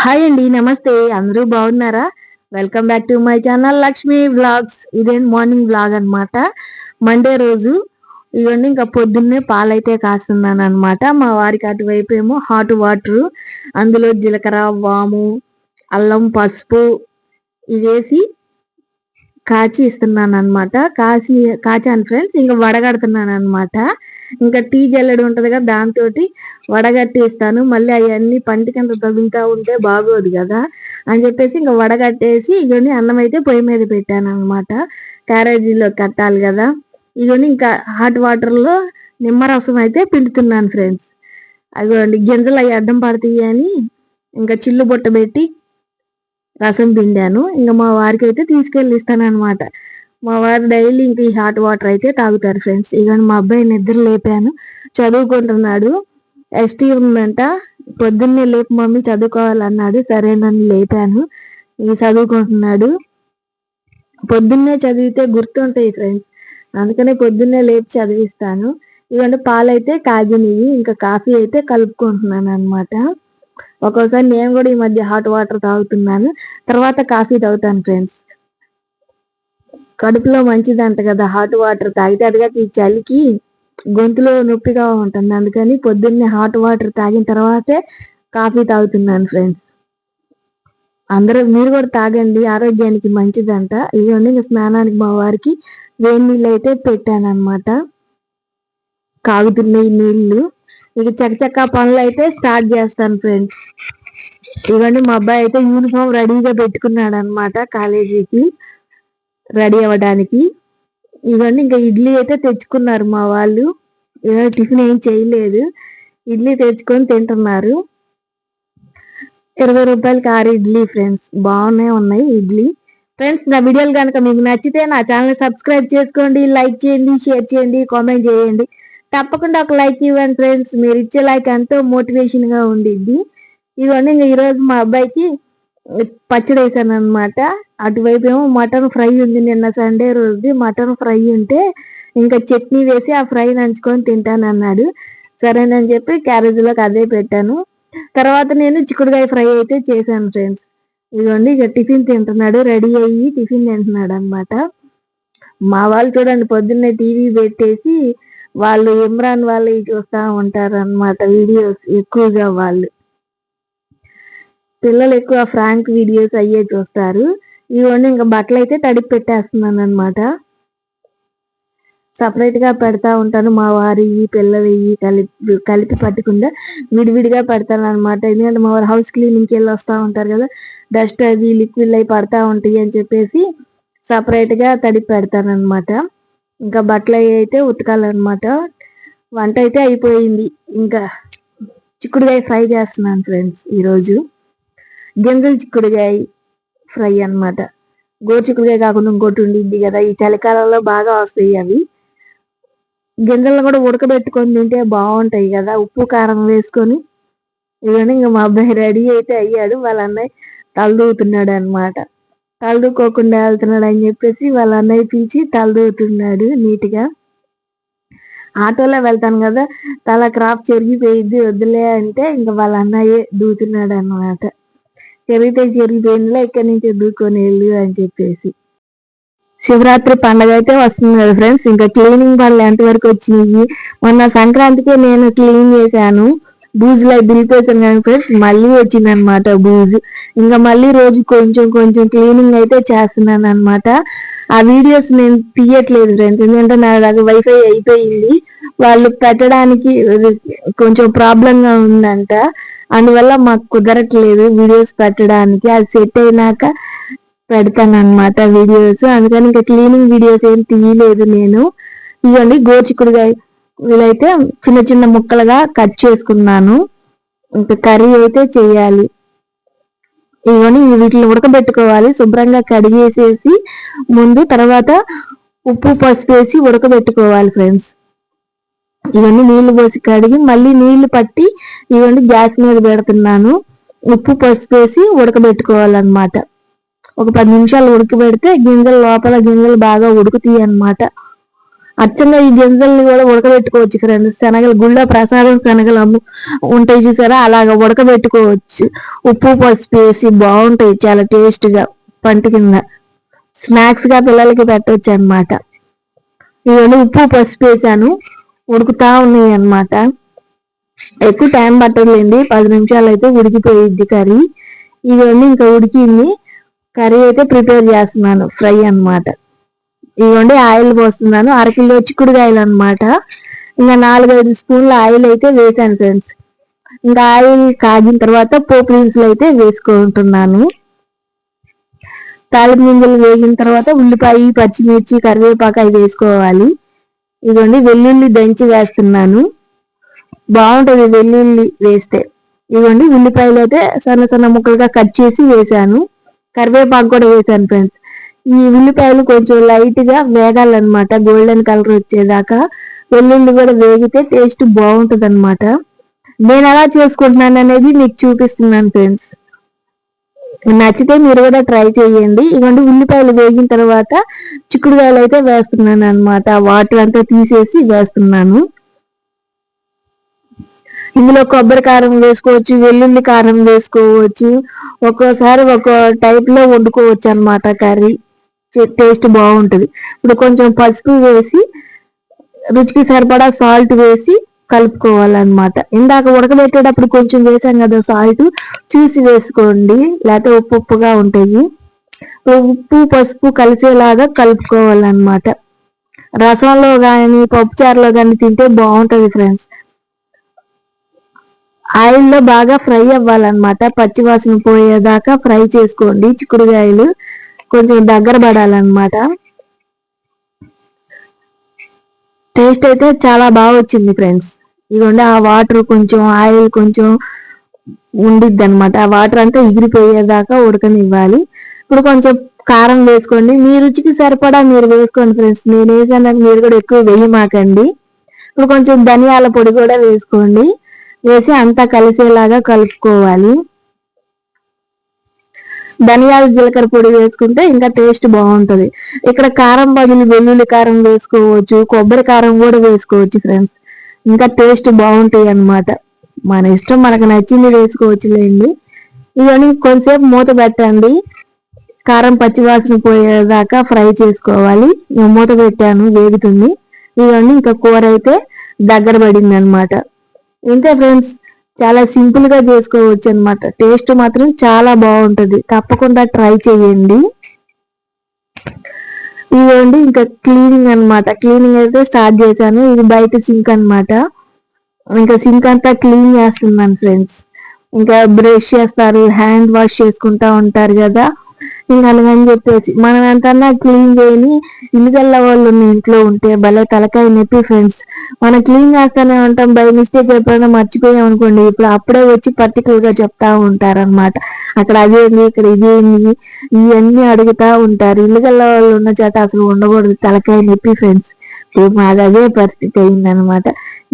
Hi అండి, నమస్తే. అందరూ బాగున్నారా? Welcome back to my channel Lakshmi vlogs. ఇదే మార్నింగ్ వ్లాగ్ అన్నమాట. మండే రోజు ఇవన్నీ ఇంకా పొద్దున్నే పాలైతే కాస్తున్నాను అనమాట. మా వారికి అటువైపు ఏమో హాట్ వాటర్, అందులో జీలకర్ర, వాము, అల్లం, పసుపు ఇవేసి కాచి ఇస్తున్నాను అనమాట. కాచాను ఫ్రెండ్స్. ఇంకా వడగడుతున్నాను అనమాట. ఇంకా టీ జల్లెడు ఉంటది కదా, దాంతో వడగట్టేస్తాను. మళ్ళీ అవన్నీ పంటి కింద తగులుతా ఉంటే బాగోదు కదా అని చెప్పేసి ఇంకా వడగట్టేసి ఇవన్నీ అన్నం అయితే పొయ్యి మీద పెట్టాను అనమాట. క్యారేజీలో కట్టాలి కదా. ఇవన్నీ ఇంకా హాట్ వాటర్ లో నిమ్మరసం అయితే పిండుతున్నాను ఫ్రెండ్స్. అదిగోండి, గింజలు అవి అడ్డం పడతాయి అని ఇంకా చిల్లు బుట్ట పెట్టి రసం పిండాను. ఇంకా మా వారికి అయితే తీసుకెళ్ళి ఇస్తాను అనమాట. మా వారు డైలీ ఇంక ఈ హాట్ వాటర్ అయితే తాగుతారు ఫ్రెండ్స్. ఇక మా అబ్బాయి నిద్ర లేపాను, చదువుకుంటున్నాడు. ఎస్టీ ఉందంట, పొద్దున్నే లేపు మమ్మీ చదువుకోవాలన్నాడు. సరే నన్ను లేపాను, ఇక చదువుకుంటున్నాడు. పొద్దున్నే చదివితే గుర్తుంటాయి ఫ్రెండ్స్, అందుకనే పొద్దున్నే లేపి చదివిస్తాను. ఇవన్నీ పాలైతే కాగినవి, ఇంకా కాఫీ అయితే కలుపుకుంటున్నాను అనమాట. ఒక్కోసారి నేను కూడా ఈ మధ్య హాట్ వాటర్ తాగుతున్నాను, తర్వాత కాఫీ తాగుతాను ఫ్రెండ్స్. కడుపులో మంచిదంట కదా హాట్ వాటర్ తాగితే. అదిగా ఈ చలికి గొంతులో నొప్పిగా ఉంటుంది, అందుకని పొద్దున్నే హాట్ వాటర్ తాగిన తర్వాతే కాఫీ తాగుతున్నాను ఫ్రెండ్స్. అందరూ మీరు కూడా తాగండి, ఆరోగ్యానికి మంచిదంట. ఇవన్నీ ఇంకా స్నానానికి మా వారికి వేడి నీళ్ళు అయితే పెట్టాను అనమాట. కాగుతున్నాయి నీళ్లు. ఇక చకచకా పనులు అయితే స్టార్ట్ చేస్తాను ఫ్రెండ్స్. ఇవన్నీ మా అబ్బాయి అయితే యూనిఫామ్ రెడీగా పెట్టుకున్నాడు అనమాట, కాలేజీకి రెడీ అవ్వడానికి. ఇవన్నీ ఇంకా ఇడ్లీ అయితే తెచ్చుకున్నారు మా వాళ్ళు. టిఫిన్ ఏం చేయలేదు, ఇడ్లీ తెచ్చుకొని తింటున్నారు. 20 రూపాయలకి 6 ఇడ్లీ ఫ్రెండ్స్, బాగానే ఉన్నాయి ఇడ్లీ. ఫ్రెండ్స్, నా వీడియోలు కనుక మీకు నచ్చితే నా ఛానల్ సబ్స్క్రైబ్ చేసుకోండి, లైక్ చేయండి, షేర్ చేయండి, కామెంట్ చేయండి. తప్పకుండా ఒక లైక్ ఇవ్వండి ఫ్రెండ్స్. మీరు ఇచ్చే లైక్ ఎంతో మోటివేషన్ గా ఉండిద్ది. ఇవన్నీ ఈరోజు మా అబ్బాయికి పచ్చడి వేసాను అనమాట. అటువైపు ఏమో మటన్ ఫ్రై ఉంది, నిన్న సండే రోజు మటన్ ఫ్రై ఉంటే ఇంకా చట్నీ వేసి ఆ ఫ్రై నంచుకొని తింటాను అన్నాడు. సరేనని చెప్పి క్యారేజీలోకి అదే పెట్టాను. తర్వాత నేను చిక్కుడుకాయ ఫ్రై అయితే చేశాను ఫ్రెండ్స్. ఇదిగోండి, ఇక టిఫిన్ తింటున్నాడు, రెడీ అయ్యి టిఫిన్ తింటున్నాడు అనమాట. మా వాళ్ళు చూడండి, పొద్దున్నే టీవీ పెట్టేసి వాళ్ళు ఇమ్రాన్ వాళ్ళు చూస్తా ఉంటారు అనమాట, వీడియోస్ ఎక్కువగా. వాళ్ళు పిల్లలు ఎక్కువ ఫ్రాంక్ వీడియోస్ అయ్యే చూస్తారు. ఇవన్నీ ఇంకా బట్టలు అయితే తడిపి పెట్టేస్తున్నాను అనమాట. సపరేట్ గా పెడతా ఉంటాను, మా వారి పిల్లలు కలిపి పట్టకుండా విడివిడిగా పెడతాను అనమాట. ఎందుకంటే మా వారు హౌస్ క్లీనింగ్కి వెళ్ళి వస్తూ ఉంటారు కదా, డస్ట్ అది లిక్విడ్ అయి పడతా ఉంటాయి అని చెప్పేసి సపరేట్ గా తడిపి పెడతాను అనమాట. ఇంకా బట్టలు అయితే ఉతకాలన్నమాట. వంట అయితే అయిపోయింది. ఇంకా చిక్కుడుకాయ ఫ్రై చేస్తున్నాను ఫ్రెండ్స్. ఈరోజు గింజల చిక్కుడుకాయ ఫ్రై అనమాట. గోరు చిక్కుడుకాయ కాకుండా ఇంకోటి ఉండిద్ది కదా, ఈ చలికాలంలో బాగా వస్తాయి అవి. గింజలను కూడా ఉడకబెట్టుకొని తింటే బాగుంటాయి కదా, ఉప్పు కారం వేసుకొని. ఇవన్నీ ఇంకా మా అబ్బాయి రెడీ అయితే అయ్యాడు. వాళ్ళ అన్నయ్య తలదూతున్నాడు అనమాట. తలదూకోకుండా వెళ్తున్నాడు అని చెప్పేసి వాళ్ళ అన్నయ్య పిలిచి తలదూతున్నాడు నీట్గా. ఆటోలో వెళ్తాను కదా, తల క్రాప్ చెరిగిపోయిద్ది వద్దులే అంటే ఇంకా వాళ్ళ అన్నయ్యే దూతున్నాడు అనమాట. చెరిగిపోయిందిలే, ఇక్కడి నుంచి దూకొని వెళ్ళు అని చెప్పేసి. శివరాత్రి పండగ అయితే వస్తుంది కదా ఫ్రెండ్స్. ఇంకా క్లీనింగ్ పనులు ఎంతవరకు వచ్చినాయి. మొన్న సంక్రాంతికి నేను క్లీన్ చేశాను, బూజులు అవి దులిపేసాను కానీ ఫ్రెండ్స్ మళ్ళీ వచ్చింది అనమాట బూజు. ఇంకా మళ్ళీ రోజు కొంచెం కొంచెం క్లీనింగ్ అయితే చేస్తున్నాను అనమాట. ఆ వీడియోస్ నేను తీయట్లేదు ఫ్రెండ్స్, ఎందుకంటే నా దగ్గర వైఫై అయిపోయింది. వాళ్ళు పెట్టడానికి కొంచెం ప్రాబ్లం గా ఉందంట, అందువల్ల మాకు కుదరట్లేదు వీడియోస్ పెట్టడానికి. అది సెట్ అయినాక పెడతాను అనమాట వీడియోస్. అందుకని ఇంకా క్లీనింగ్ వీడియోస్ ఏం తీయలేదు నేను. ఇవ్వండి, గోరుచిక్కుడుకాయ వీలైతే చిన్న చిన్న ముక్కలుగా కట్ చేసుకున్నాను. ఇంకా కర్రీ అయితే చేయాలి. ఇవన్నీ వీటిని ఉడకబెట్టుకోవాలి, శుభ్రంగా కడిగేసేసి ముందు. తర్వాత ఉప్పు పసుపు వేసి ఉడకబెట్టుకోవాలి ఫ్రెండ్స్. ఇవన్నీ నీళ్లు పోసి కడిగి మళ్ళీ నీళ్లు పట్టి ఇవన్నీ గ్యాస్ మీద పెడుతున్నాను. ఉప్పు పసుపు వేసి ఉడకబెట్టుకోవాలన్నమాట. ఒక 10 నిమిషాలు ఉడకబెడితే గింజలు బాగా ఉడుకుతాయి అన్నమాట. అచ్చంగా ఈ గింజల్ని కూడా ఉడకబెట్టుకోవచ్చు ఫ్రెండ్స్. శనగలు గుళ్ళో ప్రసాదం శనగలు ఉంటాయి చూసారా, అలాగ ఉడకబెట్టుకోవచ్చు. ఉప్పు పసుపు వేసి బాగుంటాయి, చాలా టేస్ట్ గా పంట కింద స్నాక్స్ గా పిల్లలకి పెట్టవచ్చు అనమాట. ఇవన్నీ ఉప్పు పసుపు వేసాను, ఉడుకుతా ఉన్నాయి అనమాట. ఎక్కువ టైం పట్టదులేండి, 10 నిమిషాలు అయితే ఉడికిపోయిద్ది కర్రీ. ఇవన్నీ ఇంకా ఉడికింది. కర్రీ అయితే ప్రిపేర్ చేస్తున్నాను, ఫ్రై అనమాట. ఇవ్వండి ఆయిల్ పోస్తున్నాను, అరకిలో చిక్కుడుకాయలు అనమాట. ఇంకా 4-5 స్పూన్ల ఆయిల్ అయితే వేసాను ఫ్రెండ్స్. ఇంకా ఆయిల్ కాగిన తర్వాత పోపు దినుసులు అయితే వేసుకుంటున్నాను. తాలింపు గింజలు వేగిన తర్వాత ఉల్లిపాయ పచ్చిమిర్చి కరివేపాకు అవి వేసుకోవాలి. ఇదిగోండి వెల్లుల్లి దంచి వేస్తున్నాను, బాగుంటది వెల్లుల్లి వేస్తే. ఇదిగోండి ఉల్లిపాయలు అయితే సన్న సన్న ముక్కలుగా కట్ చేసి వేసాను, కరివేపాకు కూడా వేసాను ఫ్రెండ్స్. ఈ ఉల్లిపాయలు కొంచెం లైట్ గా వేగాలన్నమాట, గోల్డెన్ కలర్ వచ్చేదాకా. వెల్లుల్లి కూడా వేగితే టేస్ట్ బాగుంటది అనమాట. నేను ఎలా చేసుకుంటున్నాను అనేది మీకు చూపిస్తున్నాను ఫ్రెండ్స్. నచ్చితే మీరు కూడా ట్రై చేయండి. ఇవ్వండి ఉల్లిపాయలు వేగిన తర్వాత చిక్కుడుకాయలు అయితే వేస్తున్నాను అనమాట, వాటర్ అంతా తీసేసి వేస్తున్నాను. ఇందులో కొబ్బరి కారం వేసుకోవచ్చు, వెల్లుల్లి కారం వేసుకోవచ్చు, ఒక్కోసారి ఒక టైప్ లో వండుకోవచ్చు అనమాట కర్రీ, టేస్ట్ బాగుంటది. ఇప్పుడు కొంచెం పసుపు వేసి రుచికి సరిపడా సాల్ట్ వేసి కలుపుకోవాలన్నమాట. ఇందాక ఉడకబెట్టేటప్పుడు కొంచెం వేసాం కదా సాల్ట్, చూసి వేసుకోండి, లేకపోతే ఉప్పు ఉప్పుగా ఉంటాయి. ఉప్పు పసుపు కలిసేలాగా కలుపుకోవాలన్నమాట. రసంలో కానీ పప్పుచారులో కానీ తింటే బాగుంటది ఫ్రెండ్స్. ఆయిల్లో బాగా ఫ్రై అవ్వాలన్నమాట, పచ్చివాసన పోయేదాకా ఫ్రై చేసుకోండి. చిక్కుడుకాయలు కొంచెం దగ్గర పడాలన్నమాట. టేస్ట్ అయితే చాలా బాగా వచ్చింది ఫ్రెండ్స్. ఇదిగోండి ఆ వాటర్ కొంచెం ఆయిల్ కొంచెం ఉండిద్ది అనమాట, ఆ వాటర్ అంతా ఎగిరిపోయేదాకా ఉడకనివ్వాలి. ఇప్పుడు కొంచెం కారం వేసుకోండి, మీ రుచికి సరిపడా మీరు వేసుకోండి ఫ్రెండ్స్. నేను వేసాను, మీరు కూడా ఎక్కువ వేయమాకండి. ఇప్పుడు కొంచెం ధనియాల పొడి కూడా వేసుకోండి, వేసి అంతా కలిసేలాగా కలుపుకోవాలి. ధనియాల జీలకర్ర పొడి వేసుకుంటే ఇంకా టేస్ట్ బాగుంటది. ఇక్కడ కారం బదులు వెల్లుల్లి కారం వేసుకోవచ్చు, కొబ్బరి కారం కూడా వేసుకోవచ్చు ఫ్రెండ్స్, ఇంకా టేస్ట్ బాగుంటాయి అన్నమాట. మన ఇష్టం, మనకు నచ్చింది వేసుకోవచ్చులేండి. ఇవన్నీ కొంచెంసేపు మూత పెట్టండి, కారం పచ్చివాసన పోయేదాకా ఫ్రై చేసుకోవాలి. మూత పెట్టాను, వేగుతుంది. ఇవన్నీ ఇంకా కూర అయితే దగ్గర పడింది అనమాట. ఇంతే ఫ్రెండ్స్, చాలా సింపుల్ గా చేసుకోవచ్చు అనమాట. టేస్ట్ మాత్రం చాలా బాగుంటది, తప్పకుండా ట్రై చేయండి. ఇదిగోండి ఇంకా క్లీనింగ్ అనమాట, క్లీనింగ్ అయితే స్టార్ట్ చేశాను. ఇది బయట సింక్ అనమాట, ఇంకా సింక్ అంతా క్లీన్ చేస్తున్నాను ఫ్రెండ్స్. ఇంకా బ్రష్ చేస్తారు, హ్యాండ్ వాష్ చేసుకుంటా ఉంటారు కదా, ఇంకా అలాగని చెప్పేసి మనం ఎంతన్నా క్లీన్ చేయని ఇల్లుగల్ల వాళ్ళు ఉన్న ఇంట్లో ఉంటే భలే తలకాయ నొప్పి ఫ్రెండ్స్. మనం క్లీన్ చేస్తానే ఉంటాం, బై మిస్టేక్ ఎప్పుడైనా మర్చిపోయాం అనుకోండి, ఇప్పుడు అప్పుడే వచ్చి పర్టికులర్ గా చెప్తా ఉంటారన్నమాట. అక్కడ అదేంది, ఇక్కడ ఇదేంది, ఇవన్నీ అడుగుతా ఉంటారు. ఇల్లుగల్ల వాళ్ళు ఉన్న చేత అసలు ఉండకూడదు, తలకాయ నొప్పి ఫ్రెండ్స్. మాది అదే పరిస్థితి అయిందనమాట.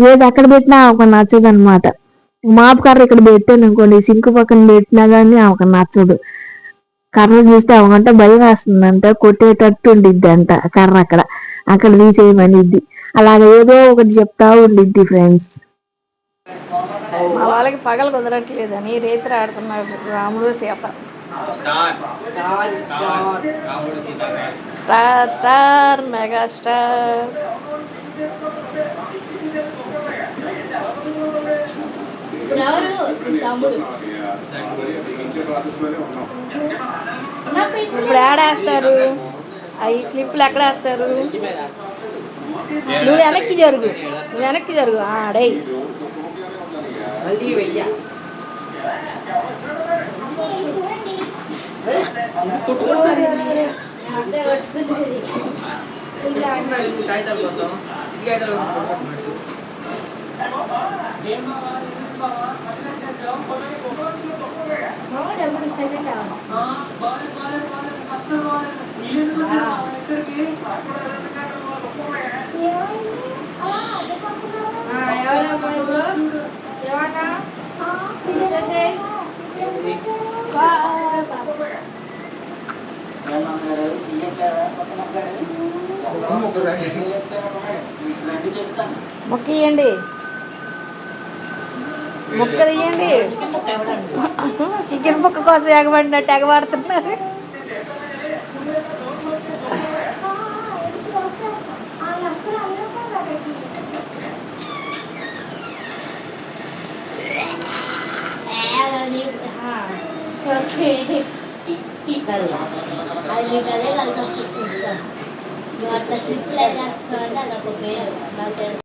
ఏది ఎక్కడ పెట్టినా ఒక నచ్చదు అనమాట. మాపు కర్ర ఇక్కడ పెట్టాను అనుకోండి, సింక్ పక్కన పెట్టినా కానీ ఆమెకు నచ్చదు. కర్ర చూస్తే అవంట భయం వేస్తుందంట, కొట్టేటట్టు ఉండిద్ది అంట కర్ర, అక్కడ అక్కడ తీసేయమనిద్ది. అలాగే ఏదో ఒకటి చెప్తా ఉండిద్ది ఫ్రెండ్స్. మా వాళ్ళకి పగలు కుదరట్లేదని రేత్రి ఆడుతున్నారు రాముడు Sita. Star star mega star. ఇప్పుడు ఆడేస్తారు, అవి స్లిప్లు ఎక్కడ వేస్తారు? నువ్వు వెనక్కి జరుగు, నువ్వు వెనక్కి జరుగు, ఆడై కాగితాల కోసం మొక్క ఇవ్వండి, మొక్క తీయండి. చికెన్ ముక్క కోసం ఎగబడినట్టు ఎగబడుతున్నారు. ఓకే అది మీకు అదే కలిసి వస్తుంది చూస్తాను. నువ్వు అట్లా స్లిప్ లైన్ వేస్తున్నావు అంటే అదొక పేరు నాకు తెలుసు.